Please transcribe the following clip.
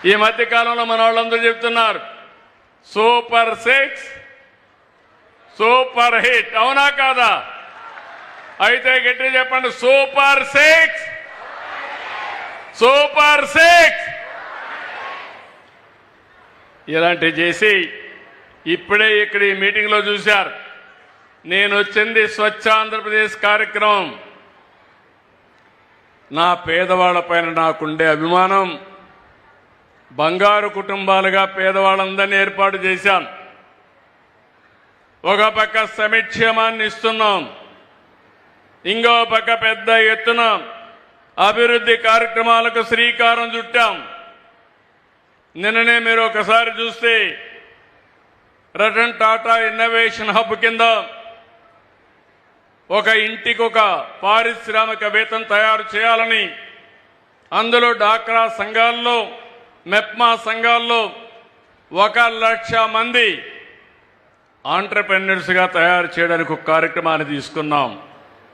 ఈ మధ్య కాలంలో మన వాళ్ళందరూ చెప్తున్నారు సూపర్ 6 సూపర్ హిట్, అవునా కాదా? అయితే గట్టి చెప్పండి, సూపర్ 6 సూపర్ 6 ఇలాంటివి చేసి ఇప్పుడే ఇక్కడ ఈ మీటింగ్లో చూశారు. నేను వచ్చింది స్వచ్ఛ ఆంధ్రప్రదేశ్ కార్యక్రమం. నా పేదవాళ్లపైన నాకుండే అభిమానం, బంగారు కుటుంబాలుగా పేదవాళ్ళందరినీ ఏర్పాటు చేశాను. ఒక పక్క సంక్షేమాన్ని ఇస్తున్నాం, ఇంకో పక్క పెద్ద ఎత్తున అభివృద్ధి కార్యక్రమాలకు శ్రీకారం చుట్టాం. నిన్ననే మీరు ఒకసారి చూస్తే రతన్ టాటా ఇన్నోవేషన్ హబ్ కింద ఒక ఇంటికి ఒక పారిశ్రామికవేత్తం తయారు చేయాలని, అందులో డాక్రా సంఘాల్లో మెప్మా సంఘాల్లో 1,00,000 మంది ఆంట్రప్రెన్యూర్స్గా తయారు చేయడానికి ఒక కార్యక్రమాన్ని తీసుకున్నాం.